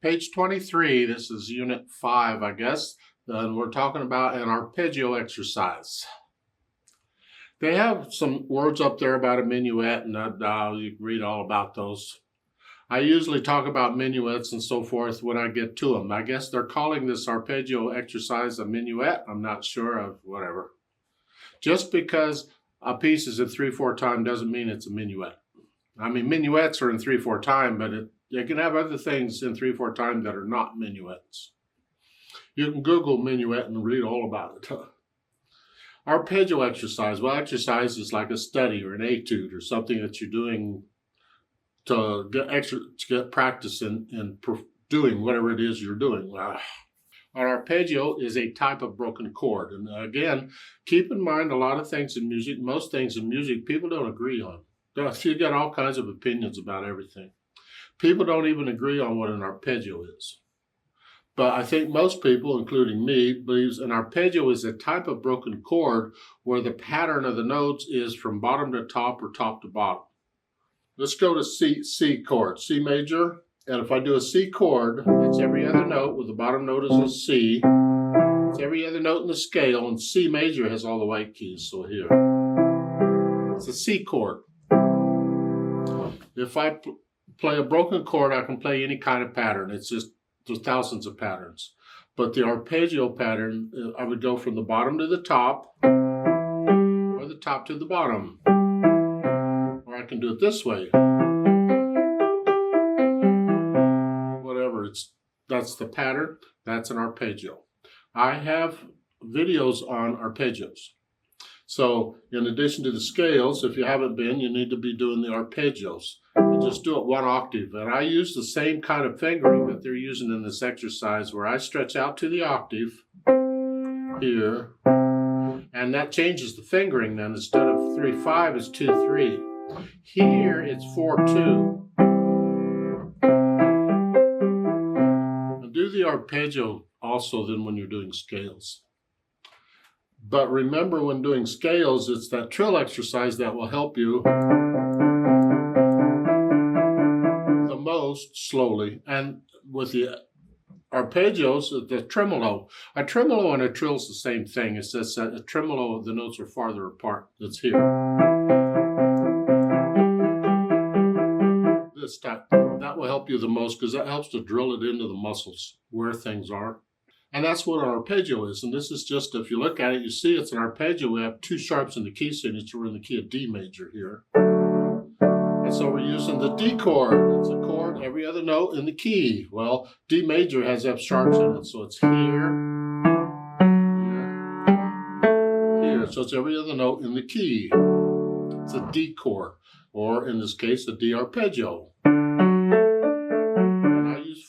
Page 23, this is Unit 5, I guess, and we're talking about an arpeggio exercise. They have some words up there about a minuet, and you can read all about those. I usually talk about minuets and so forth when I get to them. I guess they're calling this arpeggio exercise a minuet. I'm not sure of whatever. Just because a piece is in 3/4 time doesn't mean it's a minuet. I mean, minuets are in 3/4 time, but you can have other things in 3/4 time that are not minuets. You can Google minuet and read all about it. Arpeggio exercise. Well, exercise is like a study or an etude or something that you're doing to get practice in doing whatever it is you're doing. An arpeggio is a type of broken chord. And again, keep in mind a lot of things in music, most things in music, people don't agree on. You get all kinds of opinions about everything. People don't even agree on what an arpeggio is. But I think most people, including me, believes an arpeggio is a type of broken chord where the pattern of the notes is from bottom to top or top to bottom. Let's go to C chord, C major. And if I do a C chord, it's every other note with the bottom note is a C. It's every other note in the scale, and C major has all the white keys, so here. It's a C chord. If I play a broken chord, I can play any kind of pattern. It's just, there's thousands of patterns. But the arpeggio pattern, I would go from the bottom to the top, or the top to the bottom. Or I can do it this way. Whatever, that's the pattern, that's an arpeggio. I have videos on arpeggios. So in addition to the scales, if you haven't been, you need to be doing the arpeggios. And just do it one octave. And I use the same kind of fingering that they're using in this exercise where I stretch out to the octave here. And that changes the fingering then. Instead of 3/5, it's 2/3. Here it's 4/2. And do the arpeggio also then when you're doing scales. But remember, when doing scales, it's that trill exercise that will help you the most slowly. And with the arpeggios, the tremolo. A tremolo and a trill is the same thing. It's just that a tremolo, the notes are farther apart. That's here. This type. That will help you the most because that helps to drill it into the muscles where things are. And that's what an arpeggio is. And this is just, if you look at it, you see it's an arpeggio. We have two sharps in the key signature. We're in the key of D major here. And so we're using the D chord. It's a chord, every other note in the key. Well, D major has F sharps in it. So it's here, here. So it's every other note in the key. It's a D chord, or in this case, a D arpeggio.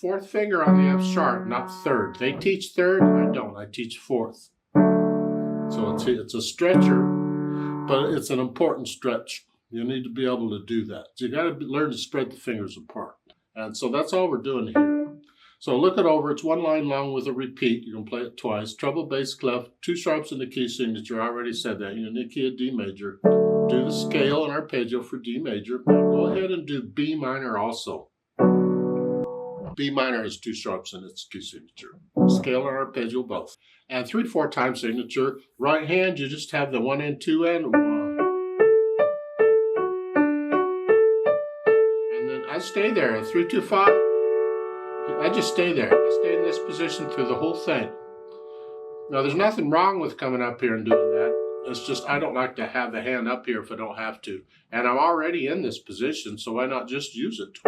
Fourth finger on the F sharp, not third. They teach third, I don't. I teach fourth. So it's a stretcher, but it's an important stretch. You need to be able to do that. So you got to learn to spread the fingers apart. And so that's all we're doing here. So look it over. It's one line long with a repeat. You can play it twice. Treble, bass, clef, two sharps in the key signature. I already said that. You're in the key of D major. Do the scale and arpeggio for D major. Now go ahead and do B minor also. B minor has two sharps in its key signature. Scale and arpeggio both. And 3/4 time signature. Right hand, you just have the 1 and 2 and 1. And then I stay there. 3/2/5. I just stay there. I stay in this position through the whole thing. Now, there's nothing wrong with coming up here and doing that. It's just I don't like to have the hand up here if I don't have to. And I'm already in this position, so why not just use it?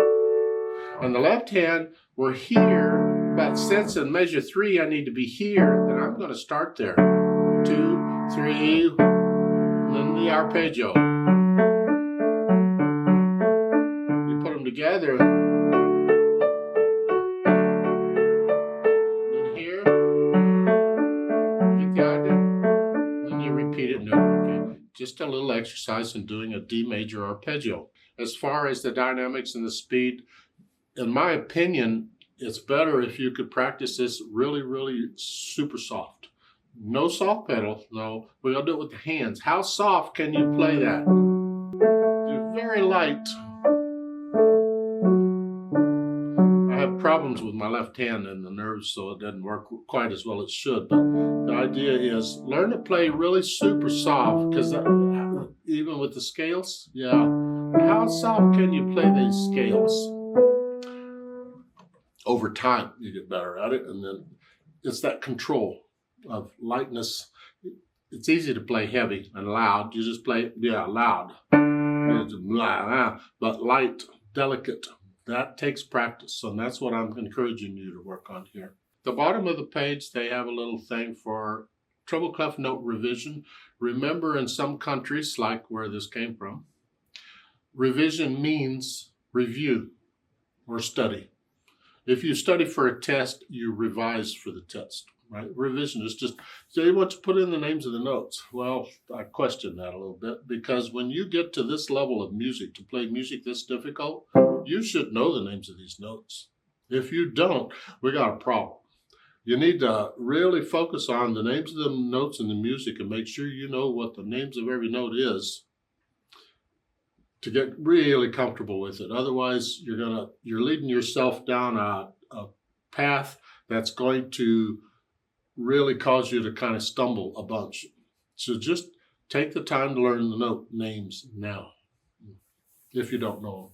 On the left hand, we're here, but since in measure 3 I need to be here, then I'm going to start there. 2, 3, and then the arpeggio. You put them together. And here, get the idea. Then you repeat it. Okay. Just a little exercise in doing a D major arpeggio. As far as the dynamics and the speed, in my opinion, it's better if you could practice this really, really super soft. No soft pedal, no. We're going to do it with the hands. How soft can you play that? Do very light. I have have problems with my left hand and the nerves, so it doesn't work quite as well as it should. But the idea is learn to play really super soft, because even with the scales, how soft can you play these scales? Over time, you get better at it, and then it's that control of lightness. It's easy to play heavy and loud. You just play, loud. But light, delicate, that takes practice. And that's what I'm encouraging you to work on here. The bottom of the page, they have a little thing for treble clef note revision. Remember, in some countries, like where this came from, revision means review or study. If you study for a test, you revise for the test, right? Revision is just, so you want to put in the names of the notes. Well, I question that a little bit, because when you get to this level of music, to play music this difficult, you should know the names of these notes. If you don't, we got a problem. You need to really focus on the names of the notes in the music and make sure you know what the names of every note is to get really comfortable with it. Otherwise, you're leading yourself down a path that's going to really cause you to kind of stumble a bunch. So just take the time to learn the note names now, if you don't know them.